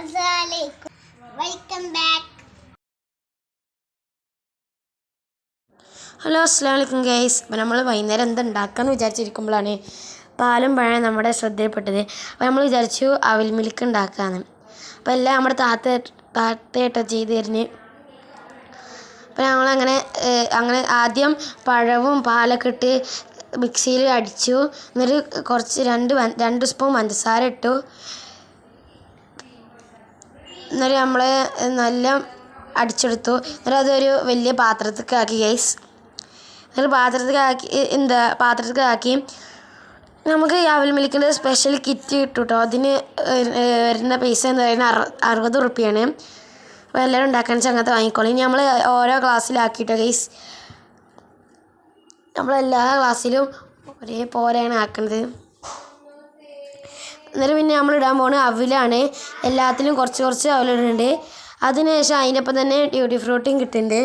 Assalamualaikum. Welcome back. Hello അസ്സലാമലൈക്കും guys. അപ്പോൾ നമ്മൾ വൈകുന്നേരം എന്തുണ്ടാക്കാമെന്ന് വിചാരിച്ചിരിക്കുമ്പോഴാണ് പാലും പഴം നമ്മുടെ ശ്രദ്ധയിൽപ്പെട്ടത്. അപ്പോൾ നമ്മൾ വിചാരിച്ചു അവിൽ മിൽക്ക് ഉണ്ടാക്കാമെന്ന്. അപ്പോൾ എല്ലാം നമ്മുടെ താത്തയായിട്ടോ ചെയ്ത് തരുന്നത്. അപ്പോൾ ഞങ്ങളങ്ങനെ ആദ്യം പഴവും പാലൊക്കെ ഇട്ട് മിക്സിയിൽ അടിച്ചു. എന്നിട്ട് കുറച്ച് രണ്ട് സ്പൂൺ പഞ്ചസാര ഇട്ടു. എന്നിട്ട് നമ്മൾ നല്ല അടിച്ചെടുത്തു. എന്നിട്ട് അതൊരു വലിയ പാത്രത്തിലേക്ക് ആക്കി ഗൈസ്. എന്നിട്ട് പാത്രത്തിലേക്ക് ആക്കി നമുക്ക് ഈ അവിൽ മിൽക്കിൻ്റെ സ്പെഷ്യൽ കിറ്റ് കിട്ടും കേട്ടോ. അതിന് വരുന്ന പൈസ എന്ന് പറയുന്നത് 60 റുപ്യാണ്. അപ്പോൾ എല്ലാവരും ഉണ്ടാക്കാൻ വെച്ചാൽ അങ്ങനത്തെ വാങ്ങിക്കോളൂ. ഇനി നമ്മൾ ഓരോ ഗ്ലാസ്സിലാക്കിയിട്ടോ ഗൈസ്. നമ്മളെല്ലാ ഗ്ലാസ്സിലും ഒരേപോലെയാണ് ആക്കുന്നത്. എന്നിട്ട് പിന്നെ നമ്മൾ ഇടാൻ പോകുന്നത് അവിലാണ്. എല്ലാത്തിലും കുറച്ച് അവിലിടുന്നുണ്ട്. അതിനുശേഷം അതിനൊപ്പം തന്നെ ട്യൂട്ടി ഫ്രൂട്ടിയും കിട്ടുന്നുണ്ട്.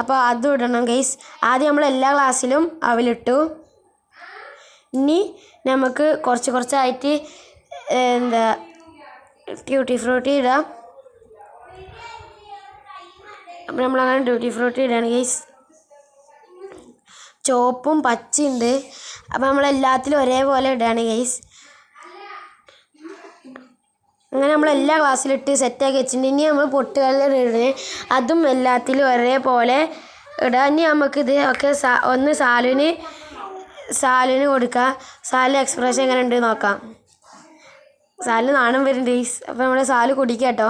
അപ്പോൾ അതും ഇടണം ഗൈസ്. ആദ്യം നമ്മൾ എല്ലാ ഗ്ലാസ്സിലും അവിലിട്ടു. ഇനി നമുക്ക് കുറച്ചായിട്ട് ട്യൂട്ടി ഫ്രൂട്ടി ഇടാം. അപ്പോൾ നമ്മളങ്ങനെ ട്യൂട്ടി ഫ്രൂട്ടി ഇടാണ് ഗൈസ്. ചുവപ്പും പച്ചയുണ്ട്. അപ്പോൾ നമ്മളെല്ലാത്തിലും ഒരേപോലെ ഇടുകയാണ് ഗൈസ്. അങ്ങനെ നമ്മളെല്ലാ ഗ്ലാസ്സിലിട്ട് സെറ്റാക്കി വെച്ചിട്ടുണ്ട്. ഇനി നമ്മൾ പൊട്ടുകല്ലിൽ ഇടുന്നത് അതും എല്ലാത്തിലും ഒരേപോലെ ഇടാം. ഇനി നമുക്കിത് ഒക്കെ ഒന്ന് സാലുവിന് കൊടുക്കാം. സാലിന് എക്സ്പ്രഷൻ എങ്ങനെ ഉണ്ട് നോക്കാം. സാലിന് നാണം വരുന്നുണ്ട് ഗൈസ്. അപ്പോൾ നമ്മൾ സാല് കുടിക്കാം കേട്ടോ.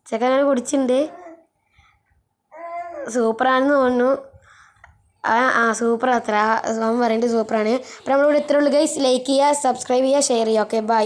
ചെക്കൻ അങ്ങനെ കുടിച്ചിട്ടുണ്ട്. സൂപ്പറാണെന്ന് തോന്നുന്നു. സൂപ്പർ അത്ര അവൻ പറയുന്നത് സൂപ്പറാണ്. അപ്പോൾ നമ്മളിവിടെ ഇത്രയുള്ളൂ ഗൈസ്. ലൈക്ക് ചെയ്യുക, സബ്സ്ക്രൈബ് ചെയ്യുക, ഷെയർ ചെയ്യുക. Okay bye.